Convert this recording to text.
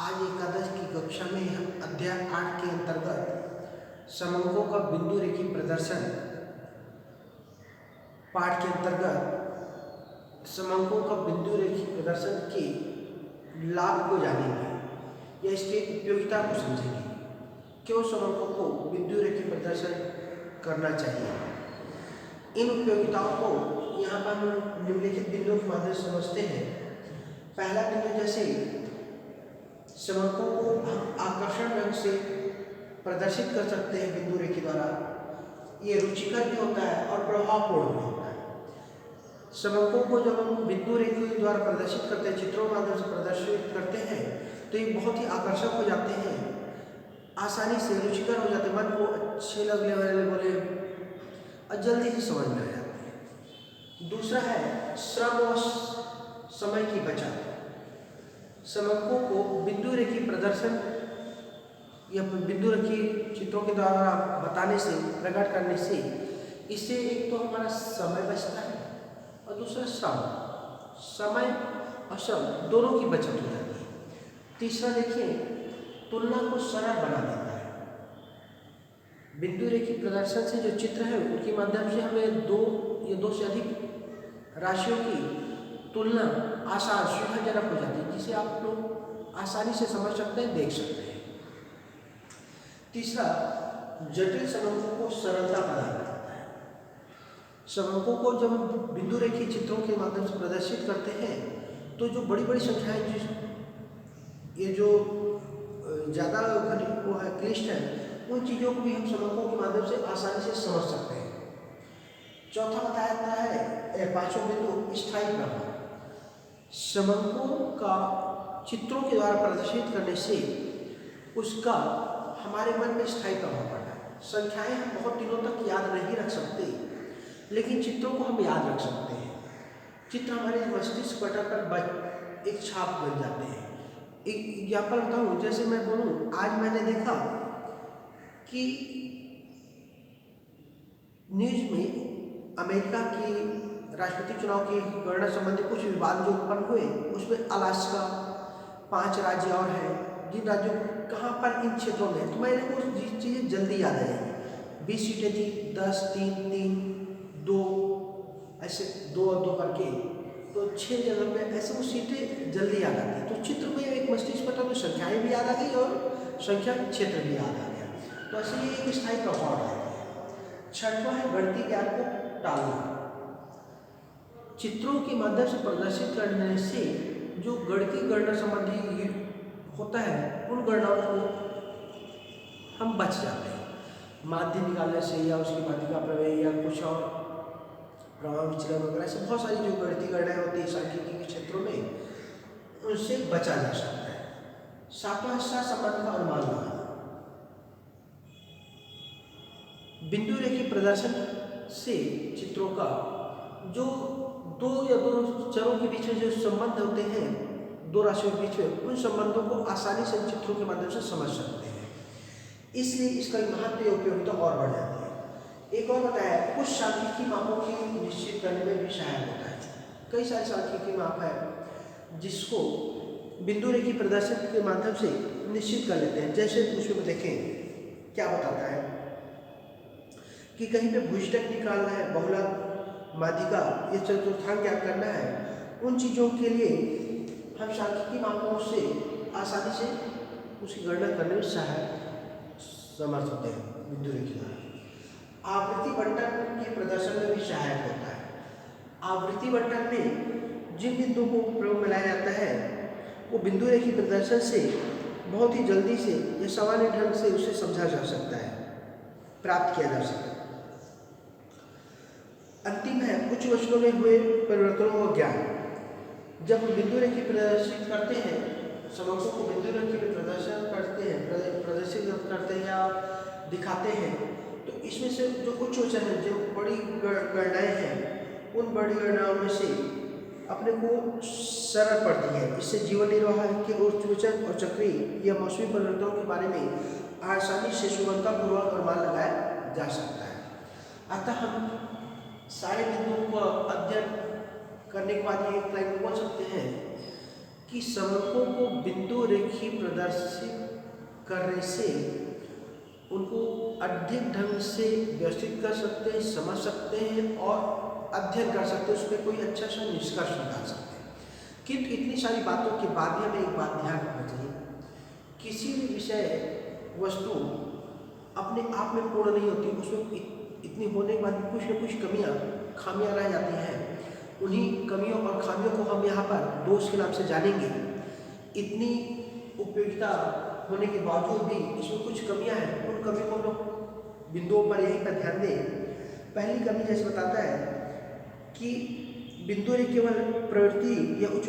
आज एकादश की कक्षा में हम अध्याय 8 के अंतर्गत समंकों का बिंदु रेखी प्रदर्शन पाठ के अंतर्गत समंकों का बिंदु रेखी प्रदर्शन के लाभ को जानेंगे या इसकी उपयोगिता को समझेंगे। क्यों समंकों को बिंदु रेखी प्रदर्शन करना चाहिए, इन उपयोगिताओं को यहाँ पर हम निम्नलिखित बिंदुओं के माध्यम से समझते हैं। पहला बिंदु, जैसे समंकों को हम आकर्षण रंग से प्रदर्शित कर सकते हैं बिंदु रेखी द्वारा। ये रुचिकर भी होता है और प्रभावपूर्ण भी होता है। समंकों को जब हम बिंदु रेखी द्वारा प्रदर्शित करते हैं, चित्रों के माध्यम से प्रदर्शित करते हैं, तो ये बहुत ही आकर्षक हो जाते हैं, आसानी से रुचिकर हो जाते हैं, मन को अच्छे लगने वाले बोले और जल्दी से समझ में आ जाते हैं। दूसरा है श्रम और समय की बचत। समंकों को बिंदु रेखी प्रदर्शन या बिंदु रेखी चित्रों के द्वारा बताने से, प्रकट करने से, इससे एक तो हमारा समय बचता है और दूसरा समय और श्रम दोनों की बचत हो जाती है। तीसरा देखिए, तुलना को सरल बना देता है। बिंदु रेखी प्रदर्शन से जो चित्र है उनके माध्यम से हमें दो या दो से अधिक राशियों की तुलना आसान सुविधाजनक हो जाती है, जिसे आप लोग आसानी से समझ सकते हैं, देख सकते हैं। तीसरा, जटिल समंकों को सरलता प्रदान करता है। समंकों को जब हम बिंदु रेखी चित्रों के माध्यम से प्रदर्शित करते हैं, तो जो बड़ी बड़ी संख्याएं, ये जो ज़्यादा वो है, क्लिष्ट है, उन चीज़ों को भी हम समंकों के माध्यम से आसानी से समझ सकते हैं। चौथा बताया जाता है, पांचवा बिंदु, स्थायी प्रभाव। समंकों का चित्रों के द्वारा प्रदर्शित करने से उसका हमारे मन में स्थायी प्रभाव पड़ता है। संख्याएं हम बहुत दिनों तक याद नहीं रख सकते, लेकिन चित्रों को हम याद रख सकते हैं। चित्र हमारे मस्तिष्क पटल पर एक छाप बन जाते हैं। एक एग्जाम्पल बताऊँ, जैसे मैं बोलूँ, आज मैंने देखा कि न्यूज में अमेरिका की राष्ट्रपति चुनाव की गणना संबंधी कुछ विवाद जो उत्पन्न हुए, उसमें अलास्का, 5 राज्य और हैं, जिन राज्यों कहाँ पर इन क्षेत्रों में, तो मैंने को चीज़ें जल्दी याद आ जाएंगी। 20 सीटें थी, 10, 3, 3, 2, ऐसे 2 और 2 करके, तो 6 जगह पे ऐसे वो सीटें जल्दी याद आती। तो चित्र में एक मस्तिष्क पटल में संख्याएँ भी याद आ गई और संख्या क्षेत्र भी याद आ गया, तो ऐसे ये एक स्थायी प्रभाव रहता है। छठवां है गणितीय ज्ञान को टालना। चित्रों के माध्यम से प्रदर्शित करने से जो गणितीय गणना संबंधी होता है, उन गणनाओं को हम बच जाते हैं। माध्य निकालने से या उसकी माध्यिका प्रमेय या कुछ और प्रभाव विचलन वगैरह, ऐसे बहुत सारी जो गणितीय गणनाएं होती है सांख्यिकी के क्षेत्रों में, उनसे बचा जा सकता है। सातवां हिस्सा संबंध का अनुमान लगाना। बिंदु रेखी प्रदर्शन से चित्रों का जो दो या दो चरों के बीच में जो संबंध होते हैं, दो राशियों के बीच में, उन संबंधों को आसानी से चित्रों के माध्यम से समझ सकते हैं। इसलिए इसका महत्व या उपयोगिता और बढ़ जाती है। एक और बताया, कुछ सांख्यिकी मापों की निश्चित करने में भी सहायक होता है। कई सारे सांख्यिकी माप है जिसको बिंदु रेखी प्रदर्शन के माध्यम से निश्चित कर लेते हैं। जैसे उसमें देखें क्या बताता है कि कहीं पे भुजटक निकालना है, बहुलक, माध्यिका, ये चतुर्थांक ज्ञात करना है, उन चीज़ों के लिए हम सांख्यिकी मापों से आसानी से उसकी गणना करने में समर्थ होते हैं बिंदु रेखी द्वारा। आवृत्ति बंटन के प्रदर्शन में भी सहायक होता है। आवृत्ति बंटन में जिन बिंदुओं को प्रयोग में लाया जाता है, वो बिंदु रेखी प्रदर्शन से बहुत ही जल्दी से या सामान्य ढंग से उसे समझा जा सकता है, प्राप्त किया जा सकता है। अंतिम है उच्च वचनों में हुए परिवर्तनों का ज्ञान। जब हम बिंदु रेखी प्रदर्शित करते हैं, समंकों को बिंदु रेखी में प्रदर्शित करते हैं या दिखाते हैं, तो इसमें से जो उच्च वचन है, जो बड़ी गणनाएं हैं, उन बड़ी गणनाओं में से अपने को सरल पड़ती है। इससे जीवन निर्वाह के उच्च वचन और चक्रीय या मौसमी परिवर्तनों के बारे में आसानी से सुगमतापूर्वक अनुमान लगाया जा सकता है। अतः हम सारे बिंदुओं को अध्ययन करने के बाद ये एक लाइन बोल सकते हैं कि समंकों को बिंदु रेखीय प्रदर्शित करने से उनको अधिक ढंग से व्यवस्थित कर सकते हैं, समझ सकते हैं और अध्ययन कर सकते हैं, उस पर कोई अच्छा सा निष्कर्ष निकाल सकते हैं। किंतु इतनी सारी बातों के बाद भी हमें एक बात ध्यान रखना चाहिए, किसी भी विषय वस्तु अपने आप में पूर्ण नहीं होती, उसमें इतनी होने के बाद भी कुछ न कुछ खामियां रह जाती हैं। उन्हीं कमियों और खामियों को हम यहाँ पर दोष के नाम से जानेंगे। इतनी उपयोगिता होने के बावजूद भी इसमें कुछ कमियां हैं, उन कमियों को हम लोग बिंदुओं पर यहीं पर ध्यान दें। पहली कमी जैसे बताता है कि बिंदु केवल प्रवृत्ति या उच्च